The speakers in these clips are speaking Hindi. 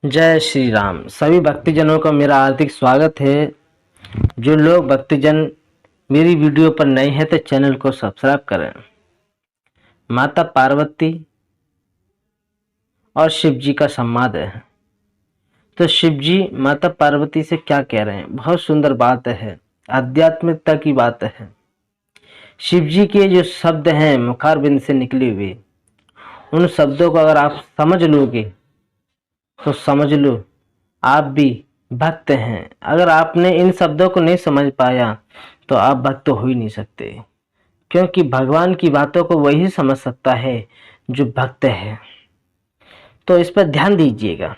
जय श्री राम। सभी भक्तजनों का मेरा हार्दिक स्वागत है। जो लोग भक्तजन मेरी वीडियो पर नए हैं तो चैनल को सब्सक्राइब करें। माता पार्वती और शिव जी का संवाद है। तो शिव जी माता पार्वती से क्या कह रहे हैं, बहुत सुंदर बात है, आध्यात्मिकता की बात है। शिव जी के जो शब्द हैं मुखारबिंद से निकले हुए, उन शब्दों को अगर आप समझ लोगे तो समझ लो आप भी भक्त हैं। अगर आपने इन शब्दों को नहीं समझ पाया तो आप भक्त हो ही नहीं सकते, क्योंकि भगवान की बातों को वही समझ सकता है जो भक्त है। तो इस पर ध्यान दीजिएगा।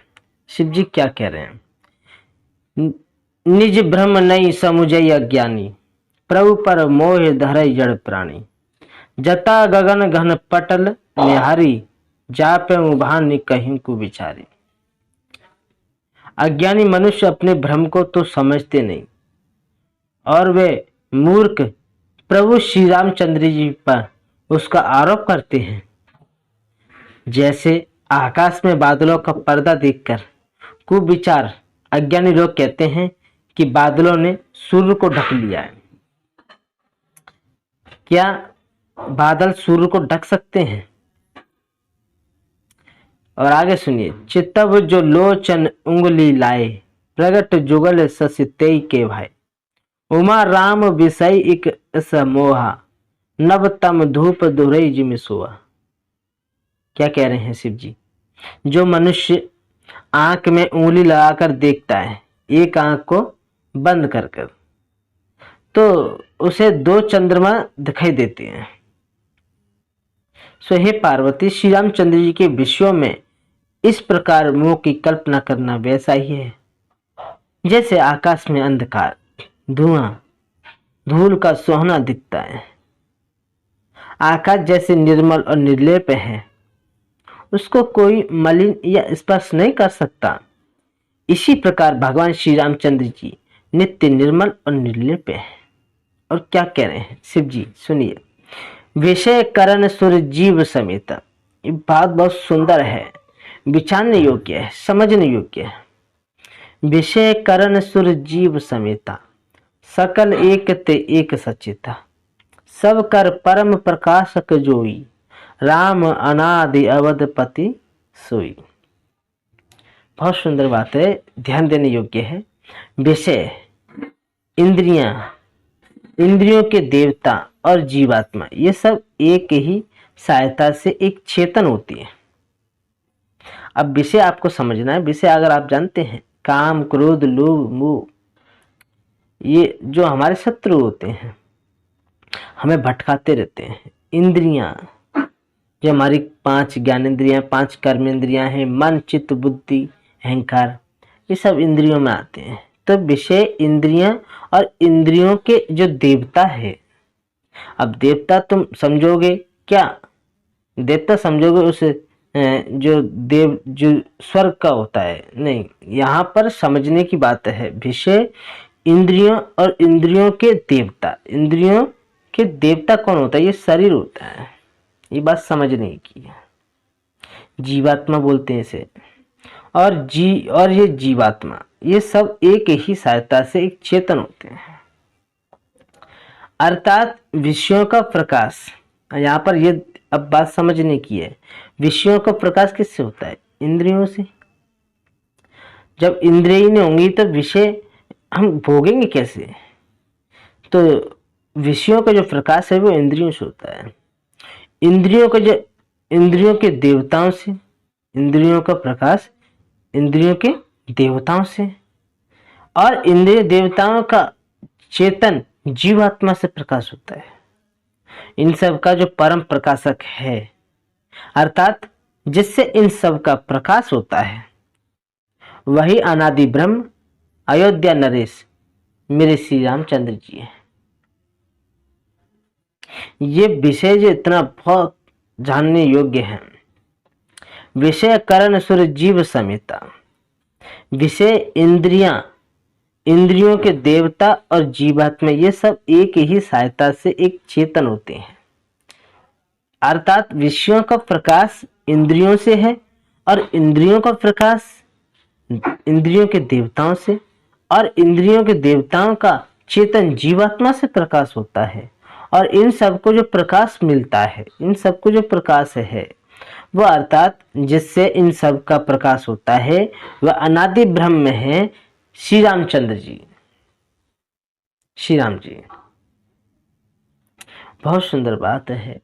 शिव जी क्या कह रहे हैं, निज ब्रह्म नहीं समुझई अज्ञानी, प्रभु पर मोह धरई जड़ प्राणी। जता गगन घन पटल निहारी, जापे उभान कहीं को बिचारी। अज्ञानी मनुष्य अपने भ्रम को तो समझते नहीं और वे मूर्ख प्रभु श्री रामचंद्र जी पर उसका आरोप करते हैं। जैसे आकाश में बादलों का पर्दा देखकर कुविचार अज्ञानी लोग कहते हैं कि बादलों ने सूर्य को ढक लिया है। क्या बादल सूर्य को ढक सकते हैं? और आगे सुनिए, चित्तव जो लोचन उंगली लाए, प्रगट जुगल ससितेई के भाई। उमा राम विषय इक समोहा, नव तम धूप दुरई जिम सोआ। क्या कह रहे हैं शिव जी, जो मनुष्य आंख में उंगली लगाकर देखता है, एक आंख को बंद कर कर, तो उसे दो चंद्रमा दिखाई देते हैं। सो हे पार्वती, श्री रामचंद्र जी के विषयों में इस प्रकार मोह की कल्पना करना वैसा ही है जैसे आकाश में अंधकार, धुआं, धूल का सोहना दिखता है। आकाश जैसे निर्मल और निर्लेप है, उसको कोई मलिन या स्पर्श नहीं कर सकता। इसी प्रकार भगवान श्री रामचंद्र जी नित्य निर्मल और निर्लेप है। और क्या कह रहे हैं शिव जी, सुनिए। विषय करण सुर जीव समेत। ये बात बहुत सुंदर है, विचारने योग्य है, समझने योग्य है। विषय करण सुर जीव समेता, सकल एक ते एक सचिता। सब कर परम प्रकाशक जोई, राम अनादि अवधपति सोई। बहुत सुंदर बात है, ध्यान देने योग्य है। विषय इंद्रियां, इंद्रियों के देवता और जीवात्मा, ये सब एक ही सहायता से एक चेतन होती है। अब विषय आपको समझना है। विषय अगर आप जानते हैं, काम, क्रोध, लोभ, मोह, ये जो हमारे शत्रु होते हैं, हमें भटकाते रहते हैं। इंद्रियां, जो हमारी 5 ज्ञानेंद्रियां, 5 कर्मेंद्रियां हैं, मन, चित्त, बुद्धि, अहंकार, ये सब इंद्रियों में आते हैं। तो विषय, इंद्रियां और इंद्रियों के जो देवता है। अब देवता तुम समझोगे क्या? देवता समझोगे उस जो देव जो स्वर्ग का होता है? नहीं, यहाँ पर समझने की बात है। विषय, इंद्रियों और इंद्रियों के देवता। इंद्रियों के देवता कौन होता है? ये शरीर होता है। ये बात समझने की है। जीवात्मा बोलते हैं इसे। और ये जीवात्मा, ये सब एक ही सहायता से एक चेतन होते हैं। अर्थात विषयों का प्रकाश, यहाँ पर ये अब बात समझने की है। विषयों का प्रकाश किससे होता है? इंद्रियों से। जब इंद्रिय ही नहीं होंगी तो विषय हम भोगेंगे कैसे? तो विषयों का जो प्रकाश है वो इंद्रियों से होता है। इंद्रियों के देवताओं से, इंद्रियों का प्रकाश इंद्रियों के देवताओं से, और इंद्रिय देवताओं का चेतन जीवात्मा से प्रकाश होता है। इन सब का जो परम प्रकाशक है, अर्थात जिससे इन सब का प्रकाश होता है, वही अनादि ब्रह्म अयोध्या नरेश मेरे श्री रामचंद्र जी हैं। ये विषय जो इतना बहुत जानने योग्य है। विषय करण सुर जीव समेता। विषय इंद्रियां, इंद्रियों के देवता और जीवात्मा, ये सब एक ही सहायता से एक चेतन होते हैं। अर्थात विषयों का प्रकाश इंद्रियों से है और इंद्रियों का प्रकाश इंद्रियों के देवताओं से, और इंद्रियों के देवताओं का चेतन जीवात्मा से प्रकाश होता है। और इन सबको जो प्रकाश मिलता है, इन सबको जो प्रकाश है, वह अर्थात जिससे इन सब का प्रकाश होता है, वह अनादि ब्रह्म है श्री रामचंद्र जी, श्री राम जी। बहुत सुंदर बात है।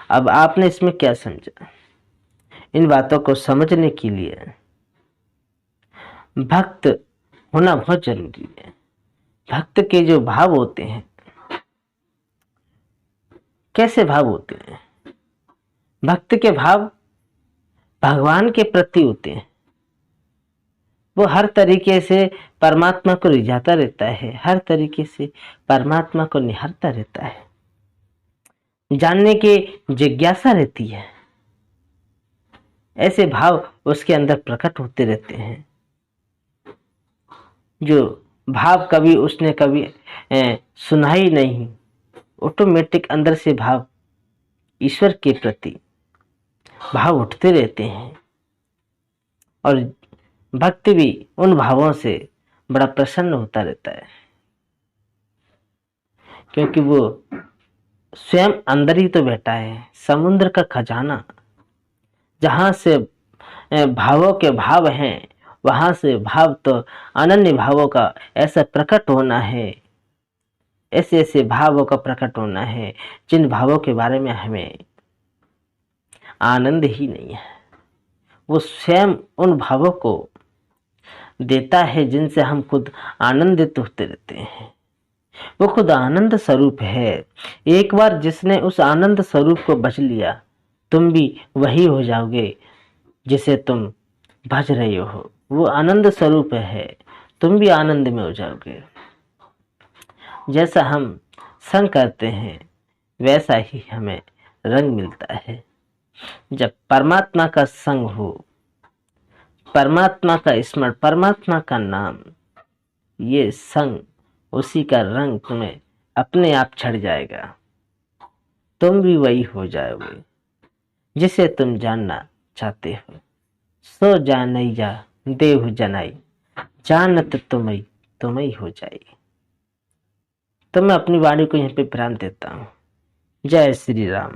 अब आपने इसमें क्या समझा? इन बातों को समझने के लिए भक्त होना बहुत जरूरी है। भक्त के जो भाव होते हैं, कैसे भाव होते हैं? भक्त के भाव भगवान के प्रति होते हैं। वो हर तरीके से परमात्मा को रिझाता रहता है, हर तरीके से परमात्मा को निहारता रहता है, जानने की जिज्ञासा रहती है। ऐसे भाव उसके अंदर प्रकट होते रहते हैं, जो भाव कभी उसने कभी सुना ही नहीं। ऑटोमेटिक अंदर से भाव ईश्वर के प्रति भाव उठते रहते हैं, और भक्त भी उन भावों से बड़ा प्रसन्न होता रहता है, क्योंकि वो स्वयं अंदर ही तो बैठा है, समुद्र का खजाना। जहां से भावों के भाव हैं, वहां से भाव तो अनन्य भावों का ऐसा प्रकट होना है, ऐसे ऐसे भावों का प्रकट होना है जिन भावों के बारे में हमें आनंद ही नहीं है। वो स्वयं उन भावों को देता है जिनसे हम खुद आनंदित होते रहते हैं। वो खुद आनंद स्वरूप है। एक बार जिसने उस आनंद स्वरूप को भज लिया, तुम भी वही हो जाओगे जिसे तुम भज रहे हो। वो आनंद स्वरूप है, तुम भी आनंद में हो जाओगे। जैसा हम संग करते हैं, वैसा ही हमें रंग मिलता है। जब परमात्मा का संग हो, परमात्मा का स्मरण, परमात्मा का नाम, ये संग, उसी का रंग तुम्हें अपने आप छड़ जाएगा। तुम भी वही हो जाओगे जिसे तुम जानना चाहते हो। सो जानई जा देव जनाई, जानत तुम्हें हो जाए। तो मैं अपनी वाणी को यहीं पे विराम देता हूँ। जय श्री राम।